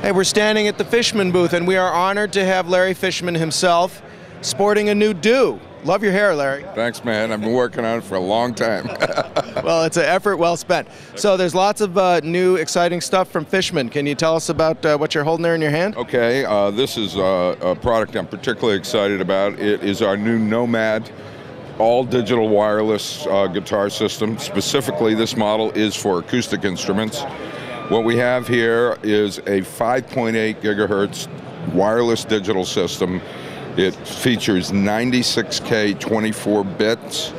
Hey, we're standing at the Fishman booth, and we are honored to have Larry Fishman himself sporting a new do. Love your hair, Larry. Thanks, man. I've been working on it for a long time. Well, it's an effort well spent. So there's lots of new, exciting stuff from Fishman. Can you tell us about what you're holding there in your hand? Okay, this is a product I'm particularly excited about. It is our new Nomad all-digital wireless guitar system. Specifically, this model is for acoustic instruments. What we have here is a 5.8 gigahertz wireless digital system. It features 96K 24 bits.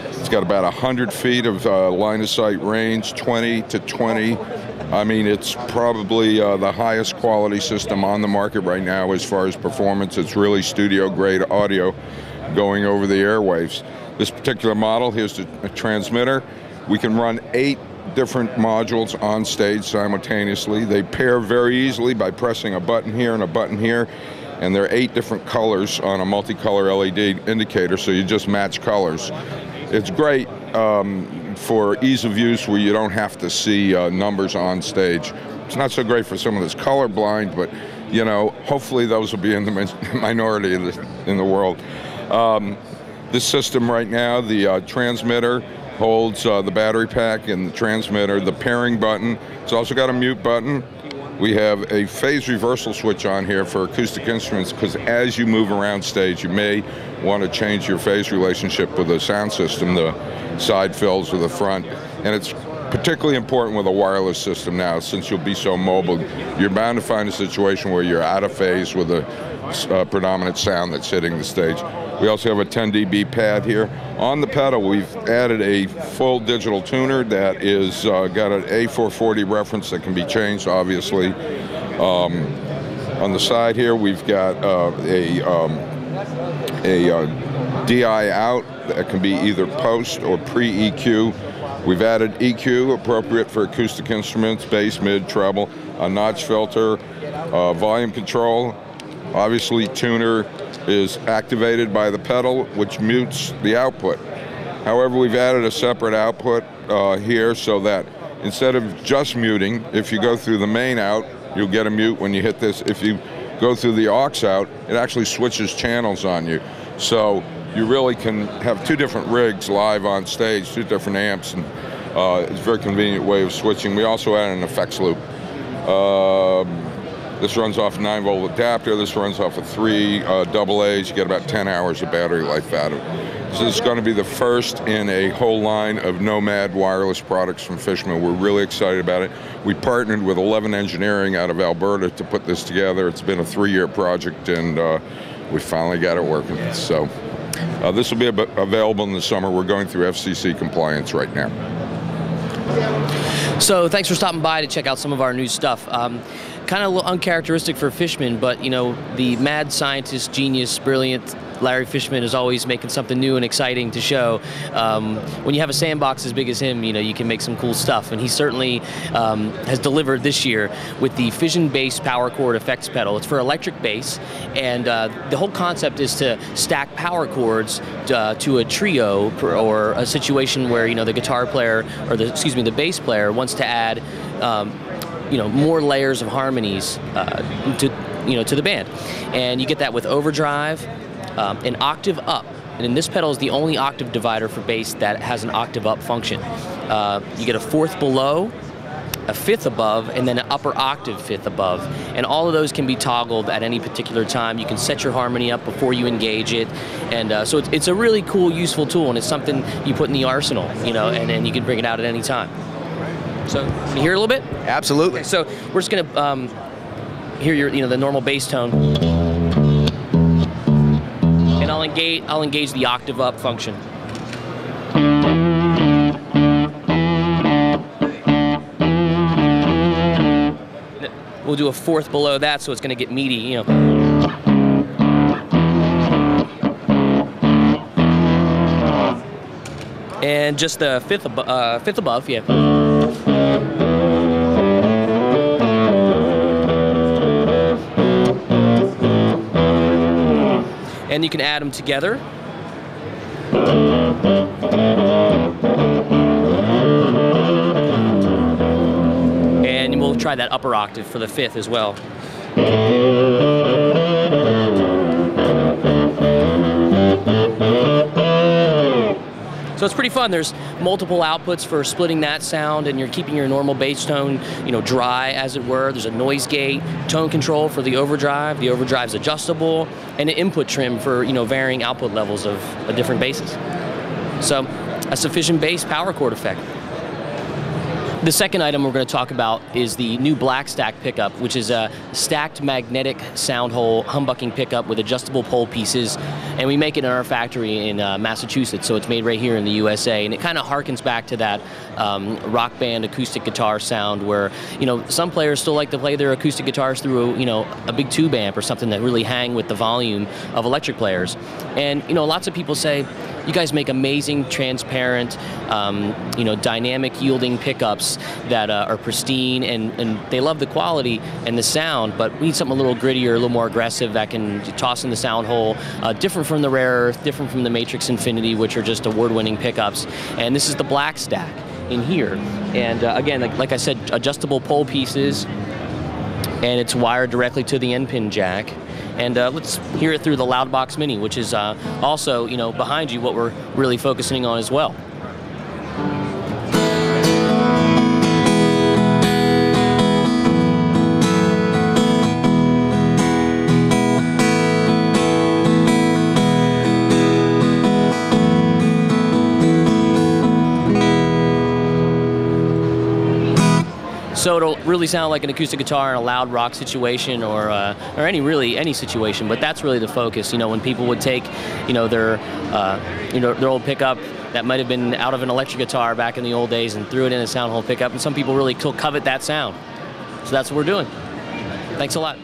It's got about 100 feet of line of sight range, 20 to 20. I mean, it's probably the highest quality system on the market right now as far as performance. It's really studio grade audio going over the airwaves. This particular model, here's a transmitter. We can run 8 different modules on stage simultaneously. They pair very easily by pressing a button here and a button here, and there are 8 different colors on a multicolor LED indicator, so you just match colors. It's great for ease of use where you don't have to see numbers on stage. It's not so great for someone that's colorblind, but you know, hopefully those will be in the minority in the world. This system right now, the transmitter holds the battery pack and the transmitter, the pairing button. It's also got a mute button. We have a phase reversal switch on here for acoustic instruments because as you move around stage, you may want to change your phase relationship with the sound system, the side fills or the front. And it's particularly important with a wireless system now, since you'll be so mobile. You're bound to find a situation where you're out of phase with a predominant sound that's hitting the stage. We also have a 10 dB pad here. On the pedal, we've added a full digital tuner that is got an A440 reference that can be changed, obviously. On the side here, we've got a DI out that can be either post or pre-EQ. We've added EQ, appropriate for acoustic instruments, bass, mid, treble, a notch filter, volume control. Obviously, tuner is activated by the pedal, which mutes the output. However, we've added a separate output here so that instead of just muting, if you go through the main out, you'll get a mute when you hit this. If you go through the aux out, it actually switches channels on you. So you really can have 2 different rigs live on stage, 2 different amps, and it's a very convenient way of switching. We also added an effects loop. This runs off a 9-volt adapter. This runs off of 3 AA's. You get about 10 hours of battery life out of it. So this is going to be the first in a whole line of Nomad wireless products from Fishman. We're really excited about it. We partnered with 11 Engineering out of Alberta to put this together. It's been a 3-year project, and we finally got it working. So this will be available in the summer. We're going through FCC compliance right now. So thanks for stopping by to check out some of our new stuff. Kind of a little uncharacteristic for Fishman, but you know, the mad scientist, genius, brilliant Larry Fishman is always making something new and exciting to show. When you have a sandbox as big as him, you know, you can make some cool stuff, and he certainly has delivered this year with the Fission Bass Power Chord Effects Pedal. It's for electric bass, and the whole concept is to stack power chords to a trio or a situation where, you know, the guitar player or the bass player wants to add you know, more layers of harmonies to the band, and you get that with overdrive, an octave up, and in this pedal is the only octave divider for bass that has an octave up function. You get a 4th below, a 5th above, and then an upper octave 5th above, and all of those can be toggled at any particular time. You can set your harmony up before you engage it, and so it's a really cool, useful tool, and it's something you put in the arsenal, you know, and then you can bring it out at any time. So, can you hear a little bit? Absolutely. Okay, so we're just gonna hear your, the normal bass tone, and I'll engage the octave up function. We'll do a 4th below that, so it's gonna get meaty, you know. And just the 5th above, yeah. And you can add them together. And we'll try that upper octave for the 5th as well. So it's pretty fun. There's multiple outputs for splitting that sound, and you're keeping your normal bass tone, dry, as it were. There's a noise gate, tone control for the overdrive. The overdrive's adjustable, and an input trim for varying output levels of different basses. So a sufficient bass power chord effect. The second item we're going to talk about is the new Blackstack pickup, which is a stacked magnetic sound hole humbucking pickup with adjustable pole pieces, and we make it in our factory in Massachusetts, so it's made right here in the USA, and it kind of harkens back to that rock band acoustic guitar sound where, some players still like to play their acoustic guitars through, a big tube amp or something that really hang with the volume of electric players. And, lots of people say, you guys make amazing, transparent, dynamic yielding pickups that are pristine, and they love the quality and the sound, but we need something a little grittier, a little more aggressive that can toss in the sound hole, different from the Rare Earth, different from the Matrix Infinity, which are just award-winning pickups. And this is the Blackstack in here. And again, like I said, adjustable pole pieces, and it's wired directly to the N-pin jack. And let's hear it through the Loudbox Mini, which is also, behind you, what we're really focusing on as well. So it'll really sound like an acoustic guitar in a loud rock situation, or any situation. But that's really the focus. When people would take, their old pickup that might have been out of an electric guitar back in the old days and threw it in a sound hole pickup, and some people really covet that sound. So that's what we're doing. Thanks a lot.